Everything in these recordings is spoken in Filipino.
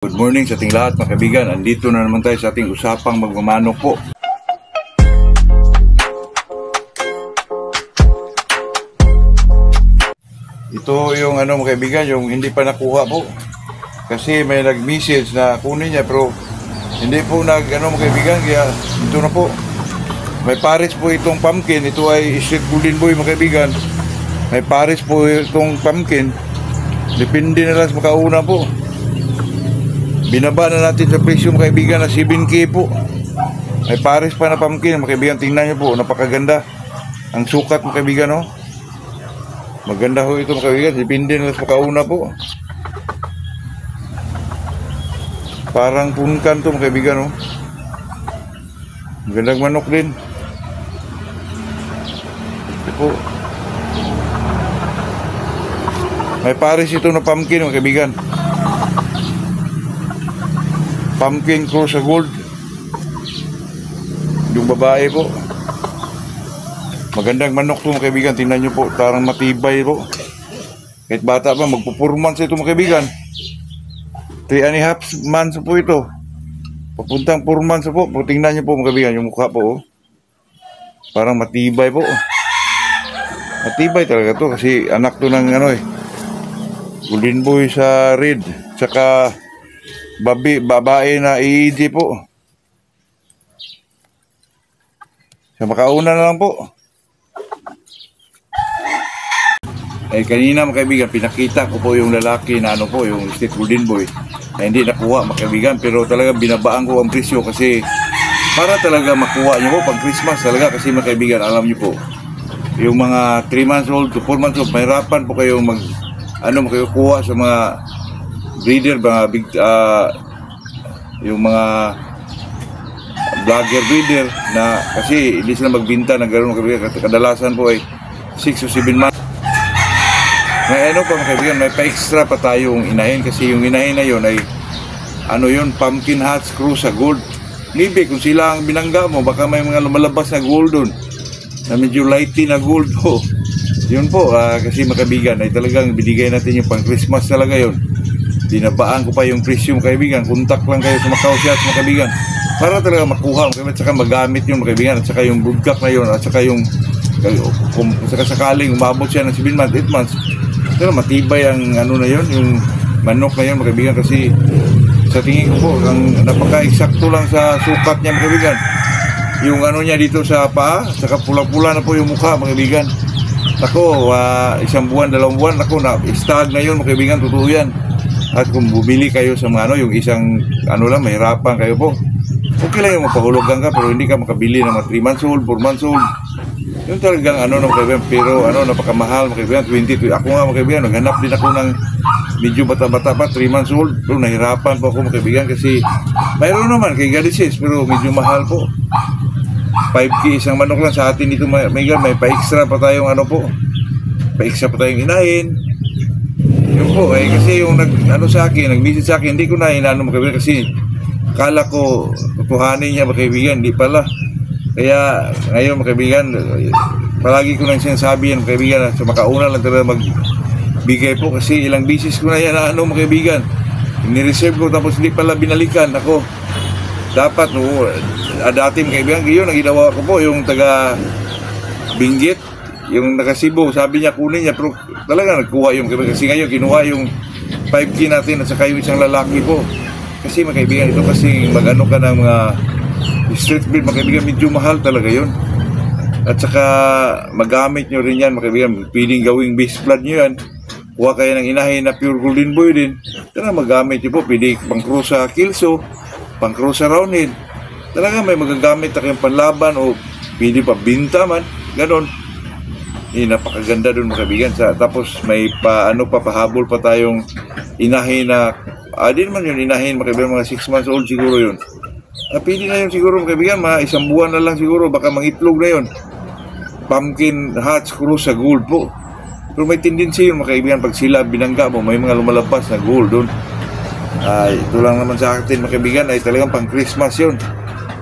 Good morning sa ating lahat mga kaibigan. Andito na naman tayo sa ating usapang magmamanok po. Ito yung mga kaibigan, yung hindi pa nakuha po. Kasi may nag-message na kunin niya pero hindi po mga kaibigan, kaya ito na po. May pares po itong pumpkin. Ito ay street golden boy mga kaibigan. May pares po itong pumpkin. Depende na lang sa makauna po. Binaba na natin sa presyo mga kaibigan na 7K po. May pares pa na pumpkin mga kaibigan. Tingnan nyo po, napakaganda. Ang sukat mga kaibigan, no? Maganda ho ito mga kaibigan. Depende na sa makauna po. Parang punkan to mga kaibigan, no? Magandang manok din. Ito po. May pares ito na pumpkin mga kaibigan. Pumpkin cross sa gold. Yung babae po. Magandang manok to mga kaibigan. Tingnan nyo po, tarang matibay po. Kahit bata pa, magpo-4 months ito mga kaibigan. 3.5 months po ito. Papuntang 4 months po. Tingnan nyo po mga kaibigan, yung mukha po. Parang matibay po. Matibay talaga to kasi anak to ng golden boy sa red. Tsaka babae na EED po. Sa makauna na lang po. Kanina mga kaibigan, pinakita ko po yung lalaki na yung street golden boy na hindi nakuha mga kaibigan, pero talaga binabaan ko ang presyo kasi para talaga makuha nyo po pag Christmas talaga kasi mga kaibigan, alam nyo po yung mga 3 months old to 4 months old, mahirapan po kayong magkuha sa mga breeder, mga big yung mga vlogger breeder na kasi hindi sila magbinta ng gano'n kadalasan po ay 6 o 7 months. May pa mga kaibigan, may pa-extra pa tayong inahin kasi yung inahin na yun ay pumpkin hats cross sa gold. Maybe kung sila ang binangga mo, baka may mga lumalabas na gold dun na medyo lighty na gold po. Yun po, kasi mga kaibigan ay talagang binigay natin yung pang Christmas talaga yun. Dinabaan ko pa yung presyo mga kaibigan. Contact lang kayo sa Macau Shots mga kaibigan para talaga makuha mga kaibigan, at saka magamit yun mga kaibigan, at saka yung broodcock na yun, at saka yung kung sakaling umabot siya ng 7 months, 8 months, pero matibay ang na yun, yung manok na yun mga kaibigan, kasi sa tingin ko po ang napaka-eksakto lang sa sukat niya mga kaibigan. Yung niya dito sa paa, saka pula-pula na po yung mukha mga kaibigan. Ako, 1 buwan, 2 buwan, ako na stag na yun mga kaibigan, totoo yan. At kung bumili kayo sa mga yung isang lang, mahirapan kayo po. Okay lang yung mapahulugan ka, pero hindi ka makabili ng mga 3 months old, 4 months old. Yung talagang mga kaibigan, pero napakamahal mga kaibigan, 22. Ako nga mga kaibigan, naghanap din ako ng medyo bata-bata pa, 3 months old. Pero nahirapan po ako mga kaibigan kasi mayroon naman kay Galices, pero medyo mahal po. 5K isang manok lang sa atin dito, may pa-extra pa tayong pa-extra pa tayong inahin. Yun po, kasi yung sa akin, nag-visit sa akin, hindi ko na mga kaibigan kasi akala ko tutuhanin niya mga kaibigan, hindi pala. Kaya ngayon mga kaibigan, palagi ko nang sinasabi yan mga kaibigan, sa makauna lang talaga magbigay po kasi ilang bisis ko na yan mga kaibigan. Ni-reserve ko tapos hindi pala binalikan ako. Dapat dati mga kaibigan, yun ang ginawa ko po, yung taga Binggit, yung naka-Cebu, sabi niya kunin niya, pero talaga nagkuha yung kaibigan kasi ngayon kinuha yung 5K natin at saka yung isang lalaki po. Kasi mga kaibigan, ito kasi ka ng mga street breed mga kaibigan, medyo mahal talaga yun. At saka magamit nyo rin yan mga kaibigan, piling gawing base blood nyo yan. Kuha kayo ng inahin na pure golden boy din, talaga magamit nyo po, pwede pang cross sa kilso, pang cross sa roundhead. Talaga may magagamit na kayong panlaban o pwede pa binta man, ganon. Napakaganda dun mga kaibigan. Tapos may pahabol pa tayong inahin na di naman yun inahin mga kaibigan, mga 6 months old siguro yun. Pwede na yun siguro mga kaibigan, mga 1 buwan na lang siguro, baka mangitlog na yun. Pumpkin hats cross sa gold po. Pero may tendency yun mga kaibigan, pag sila binangga mo, may mga lumalabas na gold dun. Ito lang naman sa atin mga kaibigan, ay talagang pang Christmas yun.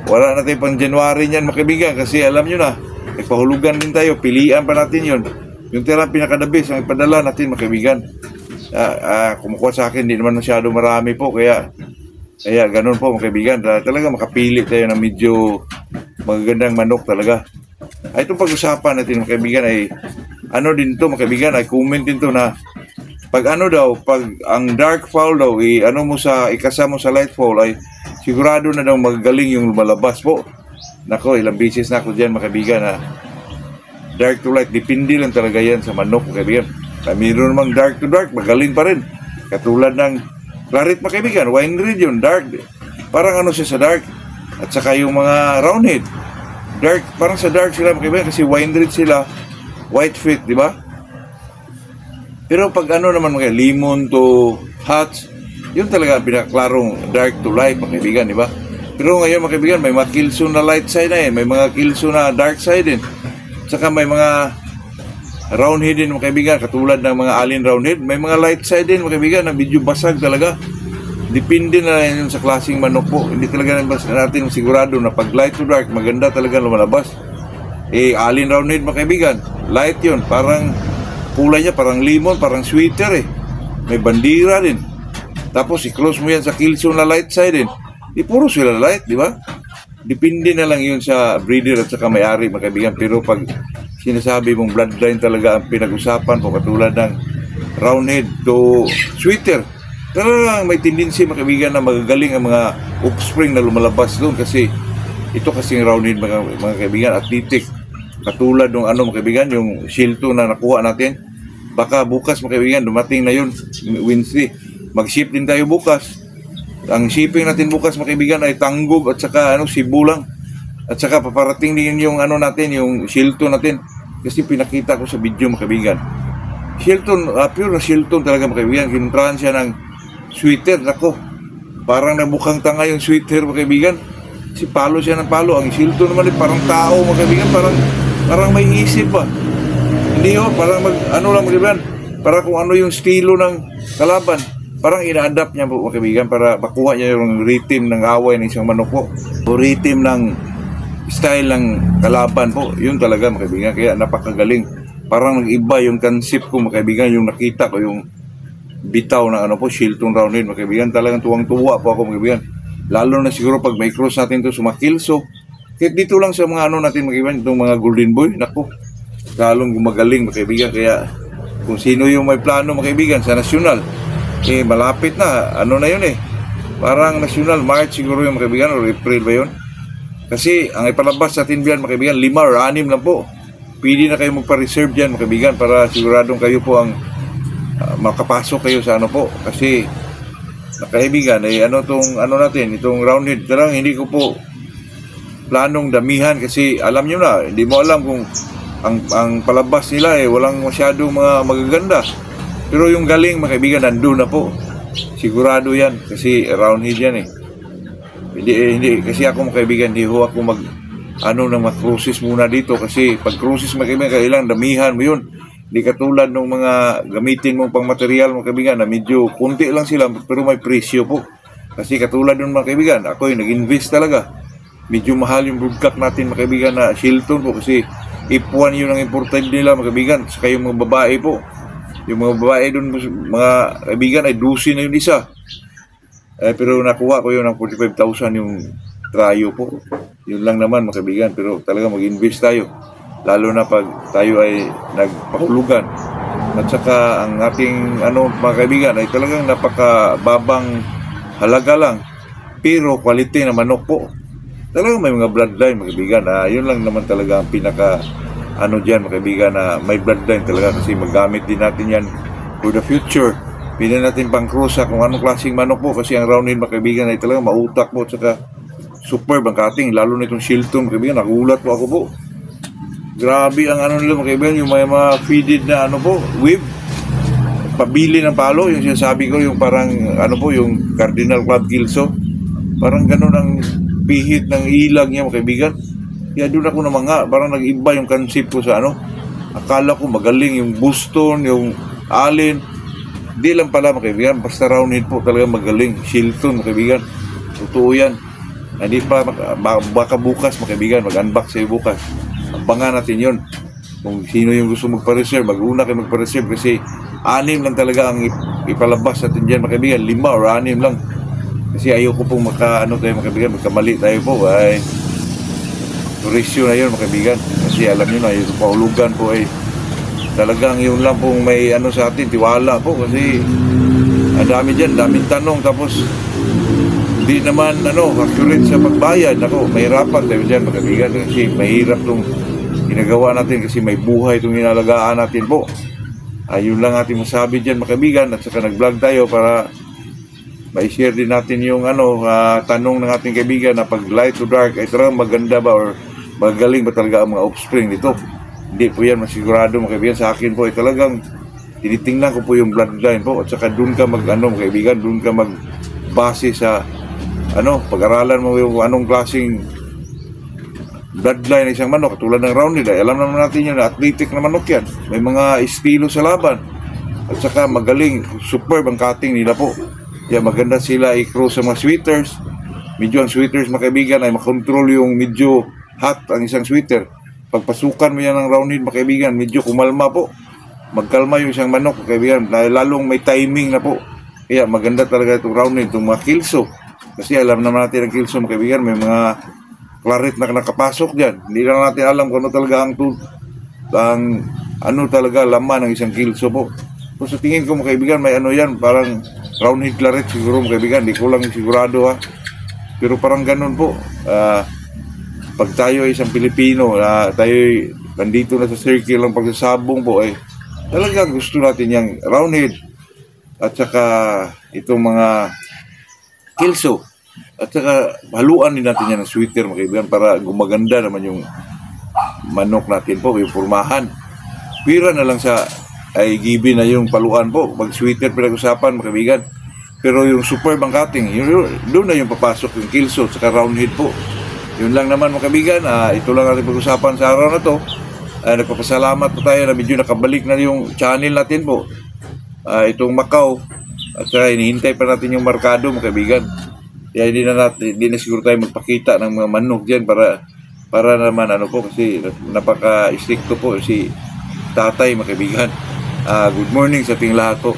Wala natin pang January niyan mga kaibigan, kasi alam nyo na, pahulugan din tayo, pilihan pa natin yun. Yung tira pinakadabis ang ipadala natin mga kaibigan. kumukuha sa akin, hindi naman masyado marami po, kaya ganun po mga kaibigan. Talaga makapili tayo ng medyo magagandang manok talaga. Itong pag-usapan natin mga kaibigan ay ano din to mga kaibigan, ay comment din to na pag ano daw, pag ang dark fowl daw, ikasa mo sa light fowl ay sigurado na daw magagaling yung lumalabas po. Nako, ilang beses na ako dyan mga kaibigan na dark to light, depende lang talaga yan sa manok mga kaibigan. Mayroon namang dark to dark, magaling pa rin. Katulad ng claret mga kaibigan, wine red yun, dark. Parang ano siya sa dark. At saka yung mga roundhead, dark, parang sa dark sila mga kaibigan kasi wine red sila, white feet, di ba? Pero pag ano naman mga lemon to hats, yun talaga pinaklarong dark to light mga kaibigan, di ba? Pero ngayon mga kaibigan, may mga kilso na light side na may mga kilso na dark side din. Saka may mga roundhead din mga kaibigan, katulad ng mga alien roundhead, may mga light side din mga kaibigan na medyo basag talaga. Depende na yun sa klaseng manok po. Hindi talaga natin sigurado na pag light to dark, maganda talaga lumalabas. Alien roundhead mga kaibigan, light yun, parang kulay niya parang lemon, parang sweeter may bandira din. Tapos i-close mo yan sa kilso na light side din, puro sila light, di ba? Depende na lang yun sa breeder at saka may-ari mga kaibigan. Pero pag sinasabi mong bloodline talaga ang pinag-usapan po, katulad ng roundhead to sweeter, talagang may tendency mga kaibigan na magagaling ang mga offspring na lumalabas doon, kasi ito kasing roundhead mga kaibigan, athletic. Katulad ng ano mga kaibigan, yung Shilto na nakuha natin, baka bukas mga kaibigan dumating na yun, Wednesday. Mag-ship din tayo bukas. Ang shipping natin bukas mga kaibigan ay tanggog at saka Cebu lang. At saka paparating din yung ano natin, yung Shilto natin. Kasi pinakita ko sa video mga kaibigan. Shilton, pure na Shilton talaga mga kaibigan. Kinuntrahan siya ng sweater. Nako, parang nabukang tanga yung sweater mga kaibigan. Si palo siya ng palo. Ang Shilton naman parang tao mga kaibigan. Parang may isip pa. Hindi parang ano lang mga kaibigan. Para kung ano yung estilo ng kalaban. Parang ina-adapt niya po mga kaibigan para makuha niya yung rhythm ng away ng isang manok po. O rhythm ng style ng kalaban po. Yun talaga mga kaibigan. Kaya napakagaling. Parang nag-iba yung concept ko mga kaibigan. Yung nakita ko yung bitaw ng Shilton roundhead mga kaibigan. Talagang tuwang-tuwa po ako mga kaibigan. Lalo na siguro pag may cross natin to sa mga kilso. Kahit dito lang sa mga natin mga kaibigan, itong mga golden boy, naku, lalong gumagaling mga kaibigan. Kaya kung sino yung may plano mga kaibigan sa nasyonal, malapit na, na yun parang nasyonal, March siguro yung mga kaibigan, o April ba yun? Kasi ang ipalabas sa atin diyan mga kaibigan, 5 or 6 lang po. Pwede na kayo magpa-reserve dyan mga kaibigan para siguradong kayo po ang makapasok kayo sa po. Kasi kaibigan, itong roundhead, talagang hindi ko po planong damihan kasi alam nyo na, hindi mo alam kung ang palabas nila walang masyadong mga magaganda. Pero yung galing mga kaibigan, nandun na po. Sigurado yan kasi roundhead yan Hindi kasi ako mga kaibigan, hindi ho ako mag-cruises muna dito kasi pag cruises mga kaibigan, kailangan damihan mo yun. Hindi katulad ng mga gamitin mong pang material mga kaibigan na medyo kunti lang sila pero may presyo po. Kasi katulad ng mga kaibigan, ako nag-invest talaga. Medyo mahal yung broodcock natin mga kaibigan na Shilton po kasi F1 yun ang important nila mga kaibigan. Saka yung mga babae po. Yung mga babae doon mga kaibigan ay 12 na yung isa. Pero nakuha ko yun ng 45,000 yung trayo po. Yun lang naman mga kaibigan. Pero talaga mag-invest tayo. Lalo na pag tayo ay nagpahulugan. At saka ang ating mga kaibigan ay talagang napakababang halaga lang. Pero quality na manok po. Talagang may mga bloodline mga kaibigan. Yun lang naman talaga ang pinaka dyan mga kaibigan na may bloodline talaga kasi magamit din natin yan for the future. Pili natin pang cruise kung anong klaseng manok po kasi ang roundhead mga kaibigan ay talagang mautak po at saka superb ang cutting. Lalo na itong Shilton mga kaibigan, nagulat po ako po. Grabe ang nila mga kaibigan, yung may mga feeded na whip. Pabili ng palo, yung sinasabi ko yung parang yung Cardinal Club Kilso. Parang ganun ang pihit ng ilag niya mga kaibigan. Kaya doon ako parang nag-iba yung concept ko sa akala ko magaling yung Boston, yung Allen. Di lang pala mga kaibigan, basta roundhead po talaga magaling. Shilton mga kaibigan, totoo yan. Hindi pa, baka bukas mga kaibigan, mag-unbox sa'yo bukas. Abangan natin yun. Kung sino yung gusto magpa-reserve, mag-una kayo magpa-reserve kasi 6 lang talaga ang ipalabas natin dyan mga kaibigan, 5 or 6 lang. Kasi ayoko pong tayo mga kaibigan, magkamali tayo po ay turisyo na yun mga kaibigan. Kasi alam nyo na, yung paulugan po ay talagang yun lang pong may sa atin, tiwala po. Kasi ang dami dyan, daming tanong, tapos hindi naman accurate sa pagbayad. Ako, mahirapan tayo dyan mga kaibigan. Kasi mahirap itong ginagawa natin kasi may buhay itong inalagaan natin po. Ayun lang ating masabi dyan mga kaibigan. At saka nag-vlog tayo para ma-share din natin yung tanong ng ating kaibigan na pag light to dark ay talagang maganda ba or magaling ba talaga ang mga offspring nito. Hindi po yan masigurado mga kaibigan. Sa akin po ay talagang tinitingnan ko po yung bloodline po at saka doon ka mga kaibigan, doon ka magbase sa pag-aralan mo yung anong klaseng bloodline ng isang manok katulad ng round nila. Alam naman natin yun na athletic na manok yan, may mga estilo sa laban at saka magaling, superb ang cutting nila po. Kaya maganda sila i-cross sa mga sweaters. Medyo ang sweaters mga kaibigan ay makontrol yung medyo hot ang isang sweater. Pagpasukan mo yan ng roundhead mga kaibigan, medyo kumalma po, magkalma yung isang manok mga kaibigan, lalong may timing na po. Kaya maganda talaga itong roundhead, itong mga kilso. Kasi alam naman natin ang kilso mga kaibigan, may mga claret na nakapasok dyan. Hindi lang natin alam kung ano talaga ang talaga laman ng isang kilso po. So sa tingin ko mga kaibigan, may yan, parang roundhead claret siguro mga kaibigan, hindi ko lang sigurado pero parang ganun po. Pag tayo ay isang Pilipino, tayo nandito na sa circle ng pagsasabong po, ay talagang gusto natin yung roundhead at saka itong mga kilso at saka haluan din natin yan ng sweater mga kaibigan para gumaganda naman yung manok natin po, yung formahan. Pira na lang sa ay given na yung paluan po, mag sweater pinag-usapan mga kaibigan. Pero yung superb ang cutting, doon na yung papasok yung kilso at saka roundhead po. Yun lang naman mga kaibigan, ito lang natin pag-usapan sa araw na to. Nagpapasalamat po tayo na medyo nakabalik na yung channel natin po. Itong Macau. At saka hinihintay pa natin yung markado mga kaibigan. Kaya hindi na siguro tayo magpakita ng mga manok dyan para naman po kasi napaka-stricto po si tatay mga kaibigan. Good morning sa ating lahat po.